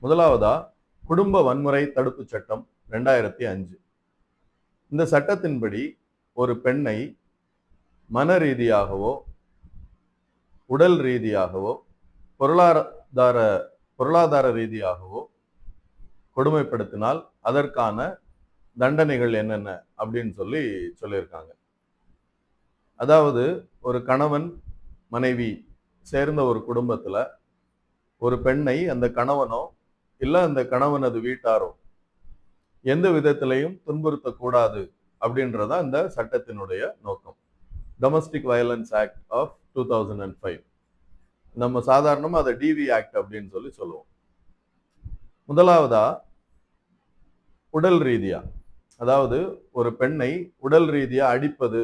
முதலாவதா குடும்ப வன்முறை தடுப்பு சட்டம் 2005. இந்த சட்டத்தின்படி ஒரு பெண்ணை மன ரீதியாகவோ உடல் ரீதியாகவோ பொருளாதார பொருளாதார ரீதியாகவோ கொடுமைப்படுத்தினால் அதற்கான தண்டனைகள் என்னென்ன அப்படின்னு சொல்லியிருக்காங்க. அதாவது ஒரு கணவன் மனைவி சேர்ந்த ஒரு குடும்பத்துல ஒரு பெண்ணை அந்த கணவனோ இல்ல அந்த கணவனது வீட்டாரோ எந்த விதத்திலையும் துன்புறுத்தக்கூடாது அப்படின்றதா இந்த சட்டத்தினுடைய நோக்கம். Domestic violence act of 2005. நம்ம சாதாரணமா அதை டிவி ஆக்ட் அப்படின்னு சொல்லுவோம். முதலாவதா உடல் ரீதியா, அதாவது ஒரு பெண்ணை உடல் ரீதியா அடிப்பது,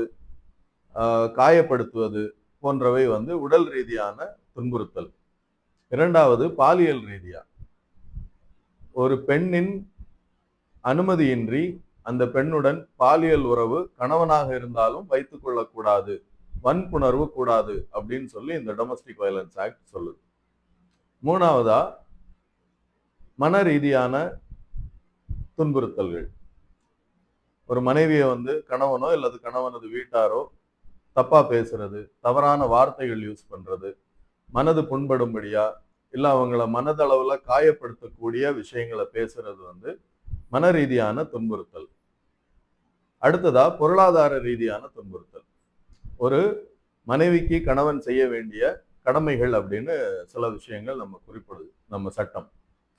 காயப்படுத்துவது போன்றவை உடல் ரீதியான துன்புறுத்தல். இரண்டாவது பாலியல் ரீதியா, ஒரு பெண்ணின் அனுமதியின்றி அந்த பெண்ணுடன் பாலியல் உறவு கணவனாக இருந்தாலும் வைத்துக் கொள்ளக்கூடாது, வன்புணர்வு கூடாது அப்படின்னு இந்த டொமஸ்டிக் வயலன்ஸ் ஆக்ட் சொல்லுது. மூணாவதா மன ரீதியான துன்புறுத்தல்கள். ஒரு மனைவியை கணவனோ அல்லது கணவனது வீட்டாரோ தப்பா பேசுறது, தவறான வார்த்தைகள் யூஸ் பண்றது, மனது புண்படும்படியா இல்ல அவங்கள மனதளவுல காயப்படுத்தக்கூடிய விஷயங்களை பேசுறது மன ரீதியான துன்புறுத்தல். அடுத்ததா பொருளாதார ரீதியான துன்புறுத்தல். ஒரு மனைவிக்கு கணவன் செய்ய வேண்டிய கடமைகள் அப்படின்னு சில விஷயங்கள் நம்ம குறிப்பிடுது நம்ம சட்டம்.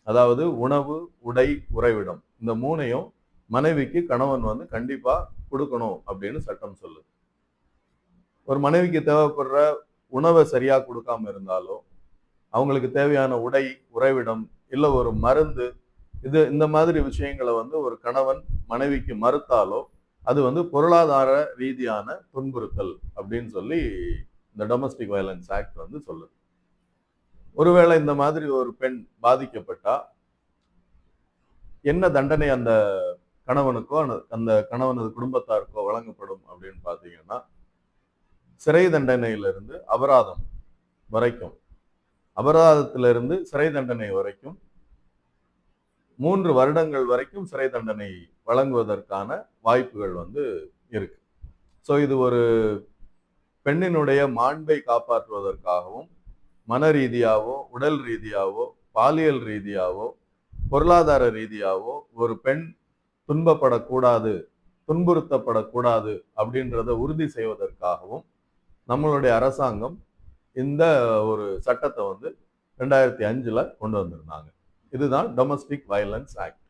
அதாவது உணவு, உடை, உறைவிடம், இந்த மூணையும் மனைவிக்கு கணவன் கண்டிப்பா கொடுக்கணும் அப்படின்னு சட்டம் சொல்லுது. ஒரு மனைவிக்கு தேவைப்படுற உணவை சரியா கொடுக்காம இருந்தாலோ, அவங்களுக்கு தேவையான உடை, உறைவிடம், இல்ல ஒரு மருந்து, இந்த மாதிரி விஷயங்களை ஒரு கணவன் மனைவிக்கு மறுத்தாலோ அது பொருளாதார ரீதியான துன்புறுத்தல் அப்படின்னு இந்த டொமஸ்டிக் வயலன்ஸ் ஆக்ட் சொல்லுது. ஒருவேளை இந்த மாதிரி ஒரு பெண் பாதிக்கப்பட்டா என்ன தண்டனை அந்த கணவனுக்கோ அந்த கணவனது குடும்பத்தாருக்கோ வழங்கப்படும் அப்படின்னு பாத்தீங்கன்னா, சிறை தண்டனையிலிருந்து அபராதம் வரைக்கும், அபராதத்திலிருந்து சிறை தண்டனை வரைக்கும் 3 வருடங்கள் வரைக்கும் சிறை தண்டனை வழங்குவதற்கான வாய்ப்புகள் இருக்கு. ஸோ இது ஒரு பெண்ணினுடைய மாண்பை காப்பாற்றுவதற்காகவும் மன ரீதியாவோ, உடல் ரீதியாவோ, பாலியல் ரீதியாவோ, பொருளாதார ரீதியாவோ ஒரு பெண் துன்பப்படக்கூடாது, துன்புறுத்தப்படக்கூடாது அப்படின்றத உறுதி செய்வதற்காகவும் நம்மளுடைய அரசாங்கம் இந்த ஒரு சட்டத்தை 2005ல கொண்டு வந்திருந்தாங்க. இதுதான் டொமஸ்டிக் வயலன்ஸ் ஆக்ட்.